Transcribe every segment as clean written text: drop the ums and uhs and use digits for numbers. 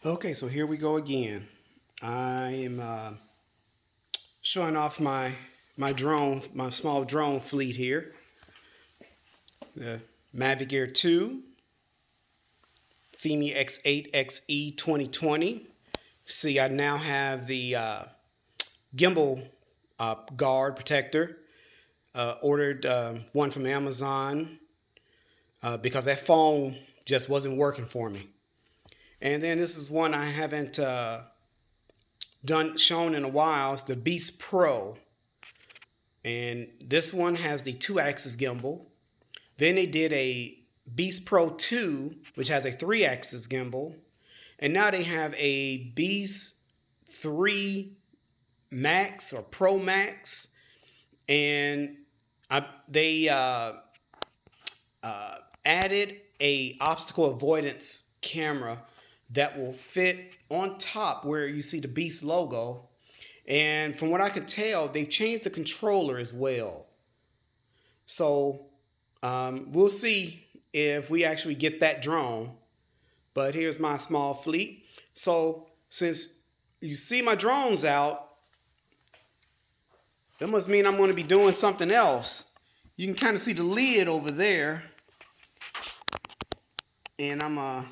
Okay, so here we go again. I am showing off my drone, my small drone fleet here. The Mavic Air 2, Femi X8 XE 2020. See, I now have the gimbal guard protector. Ordered one from Amazon because that phone just wasn't working for me. And then this is one I haven't shown in a while. It's the Beast Pro, and this one has the 2-axis gimbal. Then they did a Beast Pro 2, which has a 3-axis gimbal, and now they have a Beast 3 Max or Pro Max, and they added a obstacle avoidance camera that will fit on top where you see the Beast logo. And from what I could tell, they've changed the controller as well. So we'll see if we actually get that drone. But here's my small fleet. So since you see my drones out, that must mean I'm going to be doing something else. You can kind of see the lid over there. And I'm going to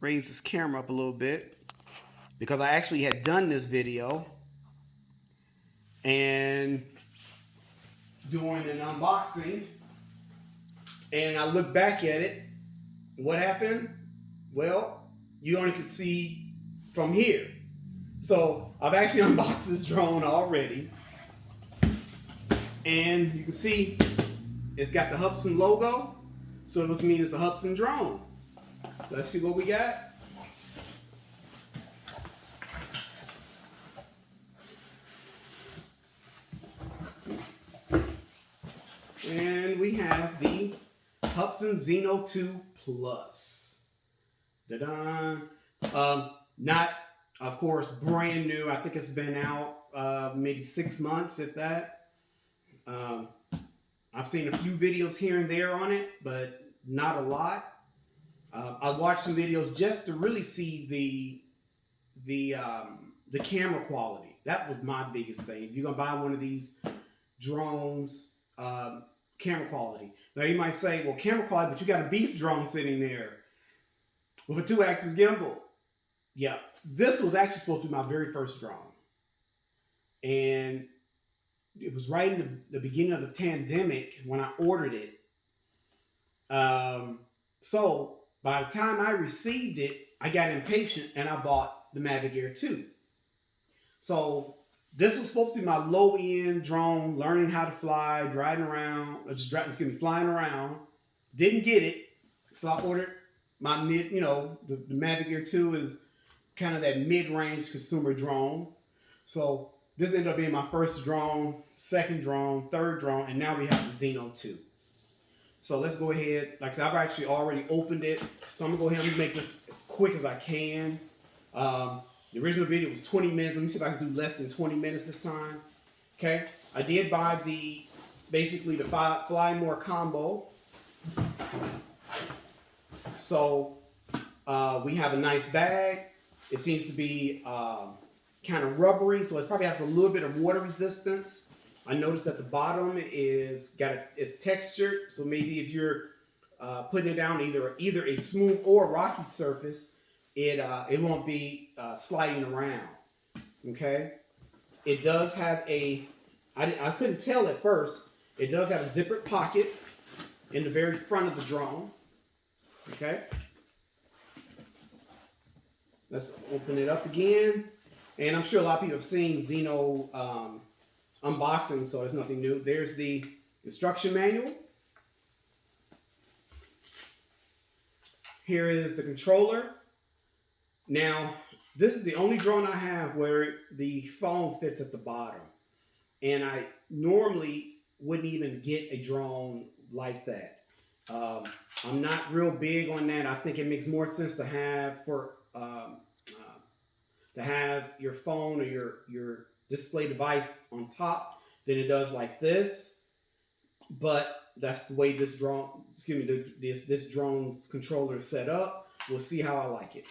raise this camera up a little bit because I actually had done this video and doing an unboxing, and I look back at it. What happened? Well, you only can see from here. So I've actually unboxed this drone already, and you can see it's got the Hubsan logo, so it must mean it's a Hubsan drone. Let's see what we got. And we have the Hubsan Zino 2 Plus. Ta-da! Not, of course, brand new. I think it's been out maybe 6 months, if that. I've seen a few videos here and there on it, but not a lot. I watched some videos just to really see the camera quality. That was my biggest thing. If you're gonna buy one of these drones, camera quality. Now you might say, well, camera quality, but you got a Beast drone sitting there with a 2-axis gimbal. Yeah, this was actually supposed to be my very first drone, and it was right in the beginning of the pandemic when I ordered it. So by the time I received it, I got impatient and I bought the Mavic Air 2. So this was supposed to be my low-end drone, learning how to fly, driving around, flying around. Didn't get it, so I ordered my the Mavic Air 2 is kind of that mid-range consumer drone. So this ended up being my first drone, second drone, third drone, and now we have the Zino 2. So let's go ahead. Like I said, I've actually already opened it. So I'm going to go ahead and make this as quick as I can. The original video was 20 minutes. Let me see if I can do less than 20 minutes this time. Okay. I did buy basically the Fly More combo. So we have a nice bag. It seems to be kind of rubbery, so it probably has a little bit of water resistance. I noticed that the bottom is textured, so maybe if you're putting it down either a smooth or rocky surface, it won't be sliding around. Okay, it does have I couldn't tell at first. It does have a zippered pocket in the very front of the drone. Okay, let's open it up again. And I'm sure a lot of people have seen Zino unboxing, so it's nothing new. There's the instruction manual. Here is the controller. Now, this is the only drone I have where the phone fits at the bottom. And I normally wouldn't even get a drone like that. I'm not real big on that. I think it makes more sense to have your phone or your display device on top than it does like this. But that's the way this drone's controller is set up. We'll see how I like it.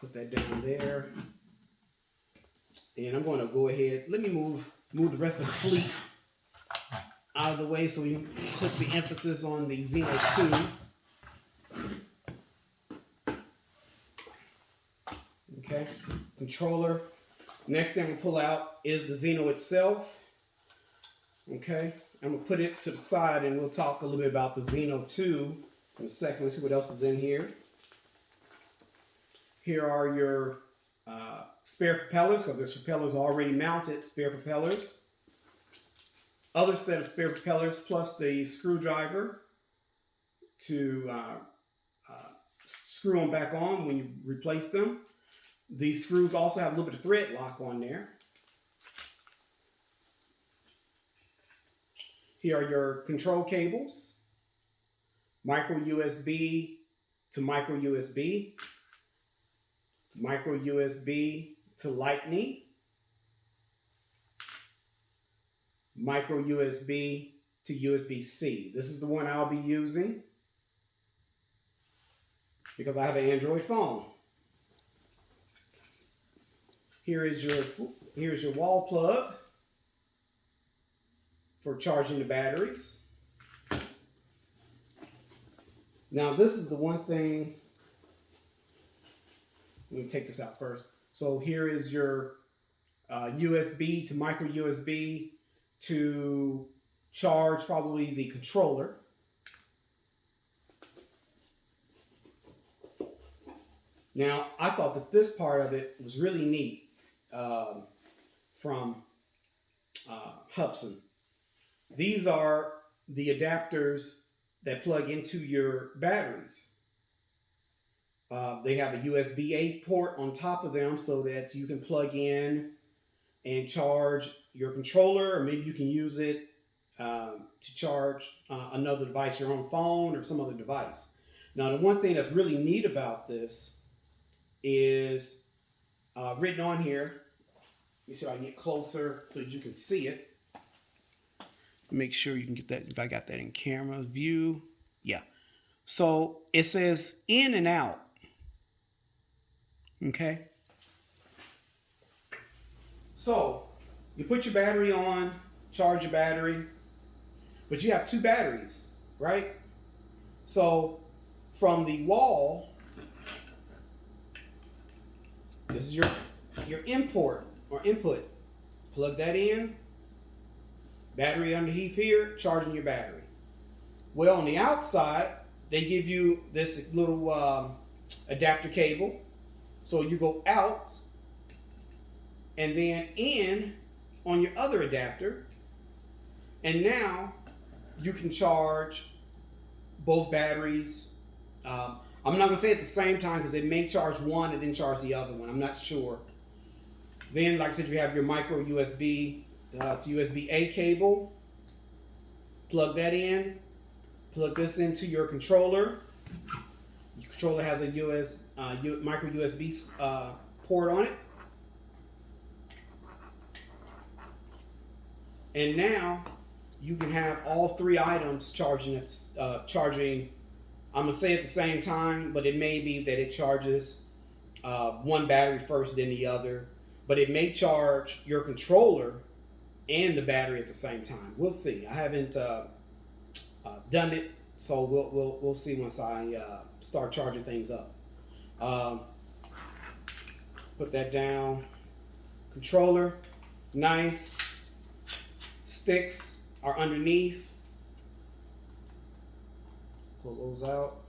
Put that down there. And I'm going to go ahead. Let me move the rest of the fleet out of the way so we can put the emphasis on the Zino 2. Okay, controller. Next thing we'll pull out is the Zino itself. Okay, I'm going to put it to the side and we'll talk a little bit about the Zino 2 in a second. Let's see what else is in here. Here are your spare propellers, because there's propellers already mounted, spare propellers. Other set of spare propellers plus the screwdriver to screw them back on when you replace them. These screws also have a little bit of thread lock on there. Here are your control cables, micro USB to micro USB, micro USB to Lightning, micro USB to USB-C. This is the one I'll be using because I have an Android phone. Here's your wall plug for charging the batteries. Now this is the one thing, let me take this out first. So here is your USB to micro USB to charge probably the controller. Now I thought that this part of it was really neat from Hubsan. These are the adapters that plug into your batteries. They have a USB-A port on top of them so that you can plug in and charge your controller, or maybe you can use it to charge another device, your own phone or some other device. Now, the one thing that's really neat about this is written on here. Let me see if I can get closer so that you can see it. Make sure you can get that, if I got that in camera view. Yeah. So it says in and out. Okay. So you put your battery on, charge your battery, but you have two batteries, right? So from the wall, this is your import or input. Plug that in. Battery underneath here, charging your battery. Well, on the outside, they give you this little adapter cable. So you go out and then in on your other adapter. And now you can charge both batteries. I'm not going to say at the same time because it may charge one and then charge the other one. I'm not sure. Then, like I said, you have your micro USB to USB-A cable. Plug that in. Plug this into your controller. Your controller has a micro USB port on it. And now you can have all three items charging. I'm gonna say at the same time, but it may be that it charges one battery first, then the other. But it may charge your controller and the battery at the same time. We'll see. I haven't done it, so we'll see once I start charging things up. Put that down. Controller, it's nice. Sticks are underneath. Pull those out.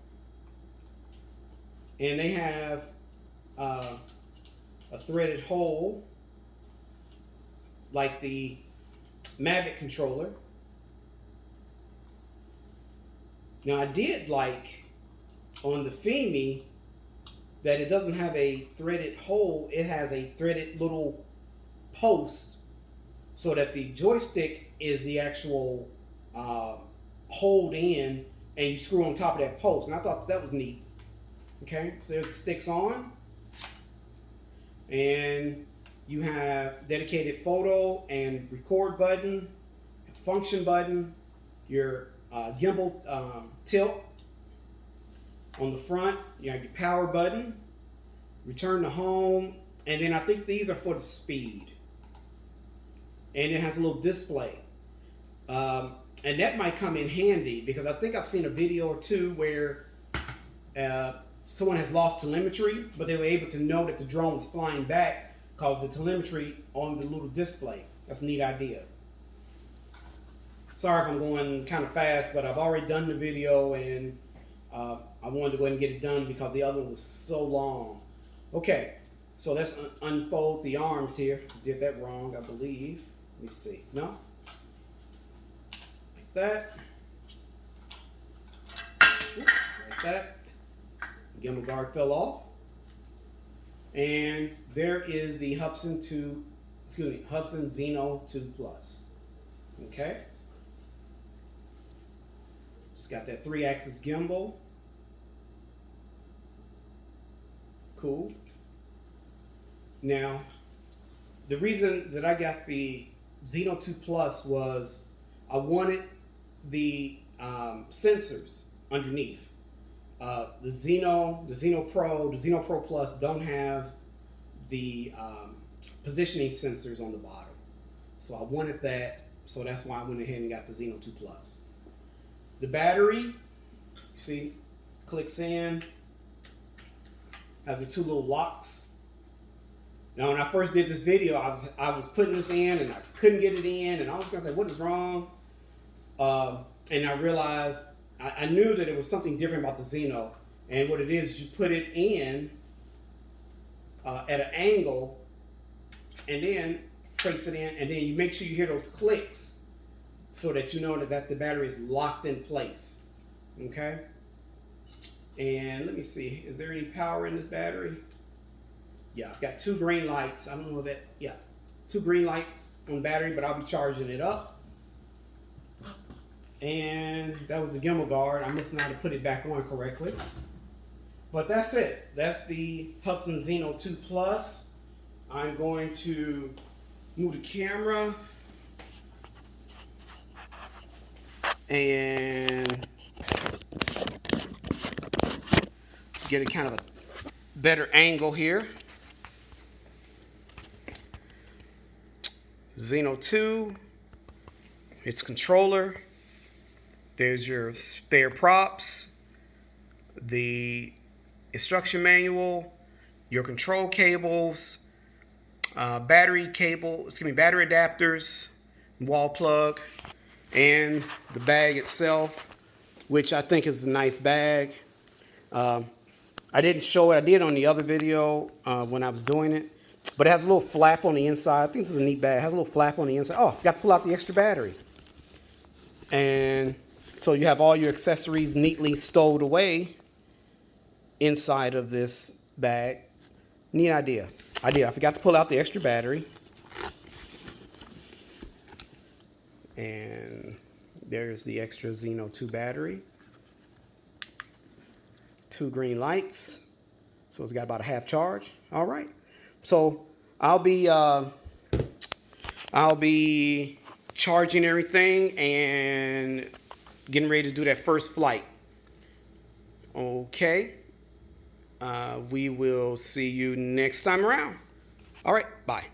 And they have a threaded hole like the Mavic controller. Now I did like on the Fimi that it doesn't have a threaded hole, it has a threaded little post so that the joystick is the actual hold in and you screw on top of that post. And I thought that was neat. Okay, so it sticks on. And you have dedicated photo and record button, function button, your gimbal tilt on the front. You have your power button, return to home, and then I think these are for the speed. And it has a little display. And that might come in handy because I think I've seen a video or two where someone has lost telemetry, but they were able to know that the drone was flying back because the telemetry on the little display. That's a neat idea. Sorry if I'm going kind of fast, but I've already done the video and I wanted to go ahead and get it done because the other one was so long. Okay, so let's unfold the arms here. Did that wrong, I believe. Let me see. No? Like that. Like that. Gimbal guard fell off. And there is the Hubsan Zino 2 Plus. Okay. It's got that 3-axis gimbal. Cool. Now, the reason that I got the Zino 2 Plus was I wanted the sensors underneath. The Zino Pro, the Zino Pro Plus don't have the positioning sensors on the bottom. So I wanted that, so that's why I went ahead and got the Zino 2 Plus. The battery, you see, clicks in, has the 2 little locks. Now, when I first did this video, I was putting this in and I couldn't get it in, and I was gonna say, what is wrong? And I realized, I knew that it was something different about the Zino, and what it is, you put it in at an angle, and then place it in, and then you make sure you hear those clicks so that you know that the battery is locked in place. Okay? And let me see, is there any power in this battery? Yeah, I've got 2 green lights. I don't know that, yeah, 2 green lights on the battery, but I'll be charging it up. And that was the gimbal guard. I'm missing out to put it back on correctly. But that's it. That's the Hubsan Zino 2 Plus. I'm going to move the camera and get a kind of a better angle here. Zino 2, its controller. There's your spare props, the instruction manual, your control cables, battery adapters, wall plug, and the bag itself, which I think is a nice bag. I didn't show it. I did on the other video when I was doing it. But it has a little flap on the inside. I think this is a neat bag. It has a little flap on the inside. Oh, I forgot to pull out the extra battery. And so you have all your accessories neatly stowed away inside of this bag. Neat idea. I forgot to pull out the extra battery. And there's the extra Zino 2 battery. 2 green lights. So it's got about a half charge. All right. So I'll be charging everything and getting ready to do that first flight. Okay. We will see you next time around. All right. Bye.